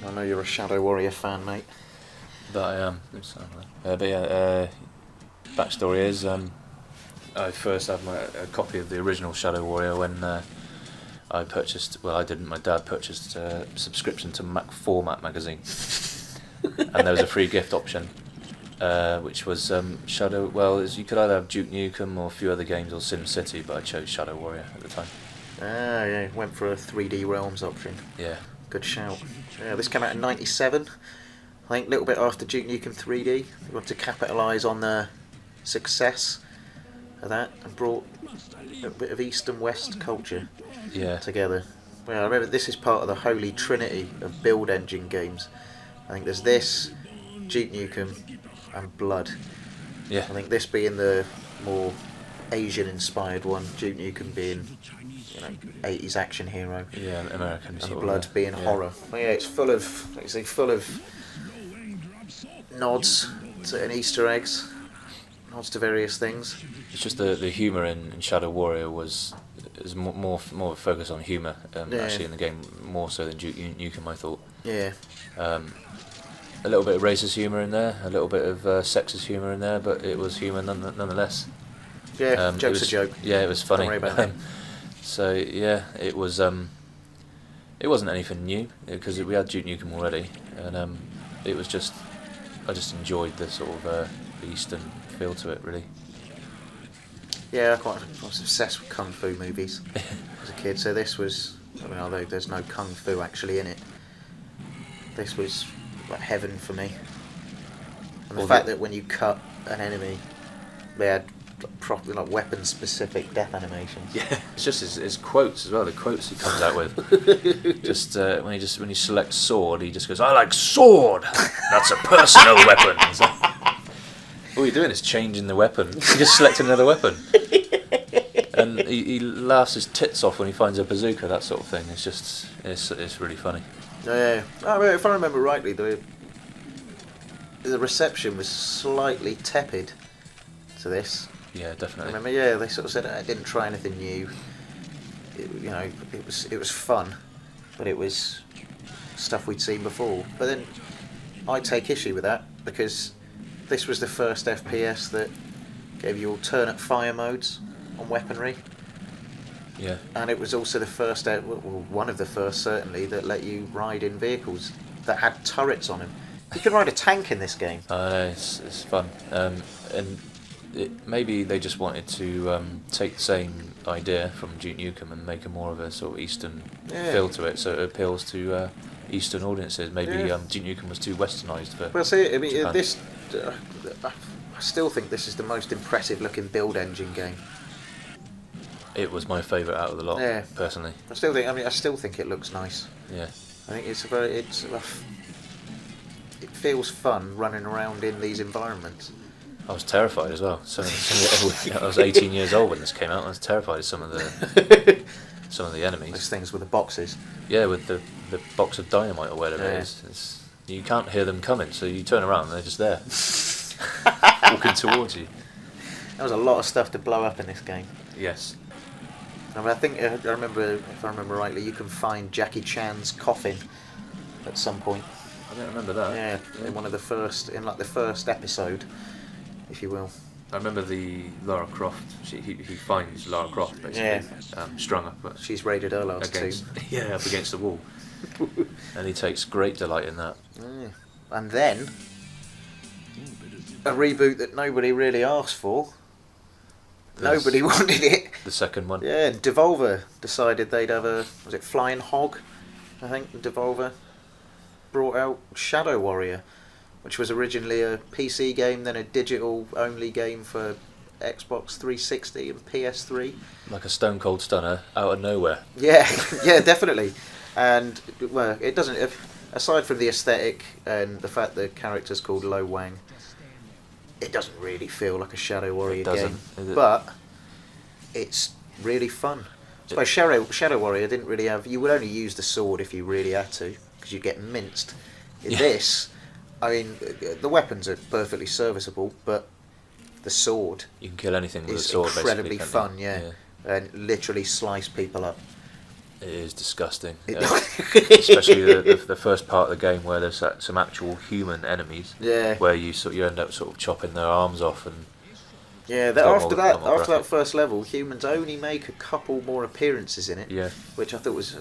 I know you're a Shadow Warrior fan, mate. That I am. But yeah, backstory is I first had a copy of the original Shadow Warrior when I purchased. Well, I didn't. My dad purchased a subscription to Mac Format magazine, and there was a free gift option, which was Shadow. Well, you could either have Duke Nukem or a few other games or Sim City, but I chose Shadow Warrior at the time. Ah, yeah, went for a 3D Realms option. Yeah. Good shout. Yeah, this came out in '97. I think a little bit after Duke Nukem 3D. We wanted to capitalise on the success of that and brought a bit of East and West culture together. Well, I remember this is part of the holy trinity of build engine games. I think there's this, Duke Nukem, and Blood. Yeah. I think this being the more Asian-inspired one, Duke Nukem being 80s action hero. Yeah, American. And Blood being horror. Well, yeah, it's full of nods and Easter eggs, nods to various things. It's just the humour in Shadow Warrior is more of a focus on humour actually in the game, more so than Duke Nukem, I thought. Yeah. A little bit of racist humour in there, a little bit of sexist humour in there, but it was humour nonetheless. Yeah, joke's a joke. Yeah, it was funny. Don't worry about that. So yeah, it was. It wasn't anything new because we had Duke Nukem already, and it was just. I just enjoyed the sort of Eastern feel to it, really. Yeah, I was obsessed with kung fu movies as a kid. So this was, although there's no kung fu actually in it, this was like heaven for me. And the fact that when you cut an enemy, they had properly like weapon-specific death animations. Yeah, it's just his quotes as well. The quotes he comes out with. just when you select sword, he just goes, "I like sword. That's a personal weapon." It's like, all you're doing is changing the weapon. You just selecting another weapon. And he laughs his tits off when he finds a bazooka. That sort of thing. It's just it's really funny. Yeah. I mean, if I remember rightly, the reception was slightly tepid to this. Yeah, definitely. I remember, they sort of said I didn't try anything new. It was fun, but it was stuff we'd seen before. But then I take issue with that because this was the first FPS that gave you alternate fire modes on weaponry. Yeah. And it was also the first, one of the first certainly, that let you ride in vehicles that had turrets on them. You can ride a tank in this game. I know, it's fun. And maybe they just wanted to take the same idea from Duke Nukem and make a more of a sort of Eastern feel to it, so it appeals to Eastern audiences. Maybe Duke Nukem was too westernised for. Well, see, I mean, Japan. this. I still think this is the most impressive-looking build engine game. It was my favourite out of the lot, personally. I still think it looks nice. Yeah. I think it feels fun running around in these environments. I was terrified as well. I was 18 years old when this came out. I was terrified of some of the enemies. Those things with the boxes. Yeah, with the box of dynamite or whatever it is. You can't hear them coming, so you turn around and they're just there, walking towards you. There was a lot of stuff to blow up in this game. Yes. I mean, if I remember rightly, you can find Jackie Chan's coffin at some point. I don't remember that. Yeah, in the first episode, if you will. I remember the Lara Croft. He finds Lara Croft basically strung up. She's raided Erlard's tomb. Yeah, up against the wall. And he takes great delight in that. Yeah. And then a reboot that nobody really asked for. Nobody wanted it. The second one. Yeah, Devolver decided they'd have was it Flying Hog? I think Devolver brought out Shadow Warrior, which was originally a PC game, then a digital-only game for Xbox 360 and PS3. Like a Stone Cold Stunner out of nowhere. Yeah, definitely. And well, it doesn't. Aside from the aesthetic and the fact the character's called Lo Wang, it doesn't really feel like a Shadow Warrior game. But it's really fun. So Shadow Warrior didn't really have. You would only use the sword if you really had to, because you'd get minced. In this, I mean, the weapons are perfectly serviceable, but the sword you can kill anything with a is sword. Incredibly basically, fun, yeah, and literally slice people up. It is disgusting, especially the first part of the game where there's some actual human enemies. Yeah. Where you end up sort of chopping their arms off and. Yeah. After that first level, humans only make a couple more appearances in it. Yeah. Which I thought was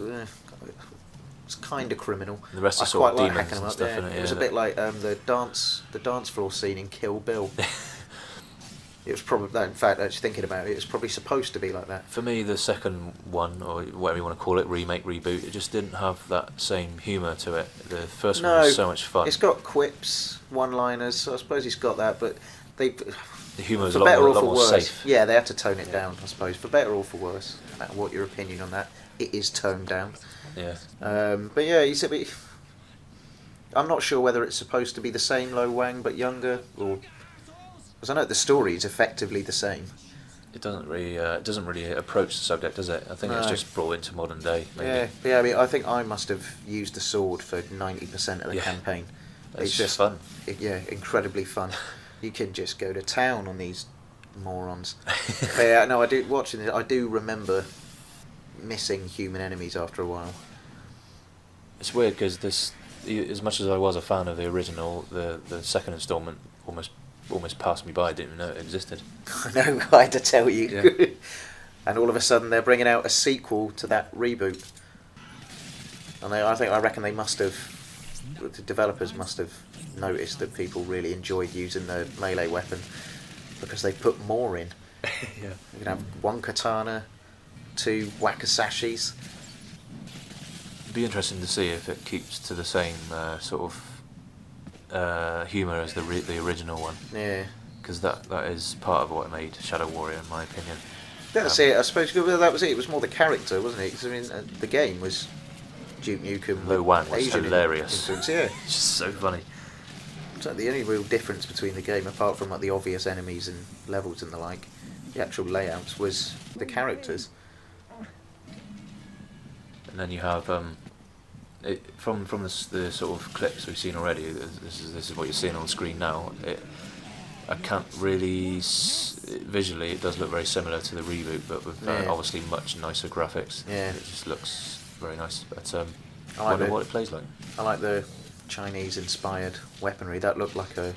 kind of criminal. The rest are sort of quite demons hacking them and up. stuff. Yeah. In it, It was a bit like the dance floor scene in Kill Bill. It was probably, in fact, actually thinking about it, it was probably supposed to be like that. For me, the second one, or whatever you want to call it, remake, reboot, it just didn't have that same humour to it. The first one was so much fun. It's got quips, one-liners, so I suppose it's got that, but the humour is a lot more safe. Yeah, they had to tone it down, I suppose. For better or for worse, no matter what your opinion on that, it is toned down. Yeah. But yeah, you said, I'm not sure whether it's supposed to be the same Lo Wang but younger, or because I know the story is effectively the same. It doesn't really approach the subject, does it? I think it's just brought into modern day. Maybe. Yeah. I mean, I think I must have used the sword for 90% of the campaign. It's just fun. Incredibly fun. You can just go to town on these morons. But yeah, no, I do watching it. I do remember missing human enemies after a while. It's weird because this, as much as I was a fan of the original, the second installment almost passed me by. I didn't even know it existed. I know, I had to tell you. Yeah. And all of a sudden they're bringing out a sequel to that reboot. And I reckon they must have, the developers must have noticed that people really enjoyed using the melee weapon because they put more in. Yeah. You can have one katana, 2 wakasashis. It'd be interesting to see if it keeps to the same sort of humour as the original one. Yeah. Because that is part of what made Shadow Warrior, in my opinion. That's it, I suppose. That was it. It was more the character, wasn't it? 'Cause, I mean, the game was Duke Nukem. Lo Wang was Asian hilarious. influence, yeah. It's just so funny. So the only real difference between the game, apart from like the obvious enemies and levels and the like, the actual layouts, was the characters. And then you have from the sort of clips we've seen already. This is what you're seeing on the screen now. I can't really visually. It does look very similar to the reboot, but with obviously much nicer graphics. Yeah. It just looks very nice. But I like wonder what it plays like. I like the Chinese-inspired weaponry. That looked like a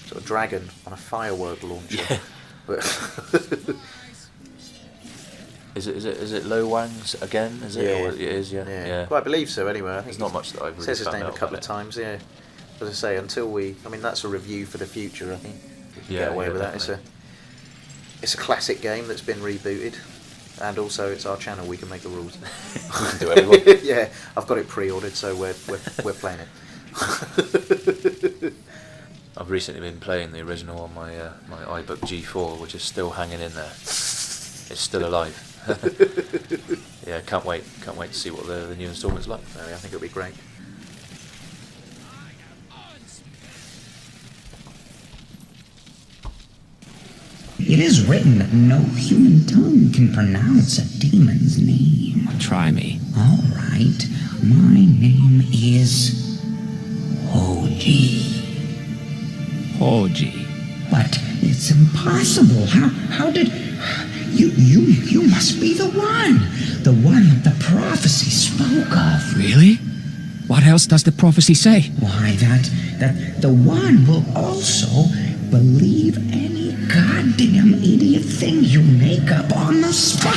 sort of dragon on a firework launcher. Yeah. But Is it Lo Wang's again? Is it? Yeah. Or it is, yeah. Well, I believe so. Anyway, I think There's not much that I've really says his found name a out couple about of times. Yeah, as I say, until that's a review for the future. I think we can Yeah, get away yeah, with definitely. that. It's a classic game that's been rebooted, and also it's our channel. We can make the rules. We can do everyone. Yeah, I've got it pre-ordered, so we're playing it. I've recently been playing the original on my iBook G4, which is still hanging in there. It's still alive. Yeah, can't wait to see what the new installment's like. I think it'll be great. It is written that no human tongue can pronounce a demon's name. Try me. All right, my name is Hoji. Hoji. But it's impossible. How did you must be the one that the prophecy spoke of. Really? What else does the prophecy say? Why, that the one will also believe any goddamn idiot thing you make up on the spot.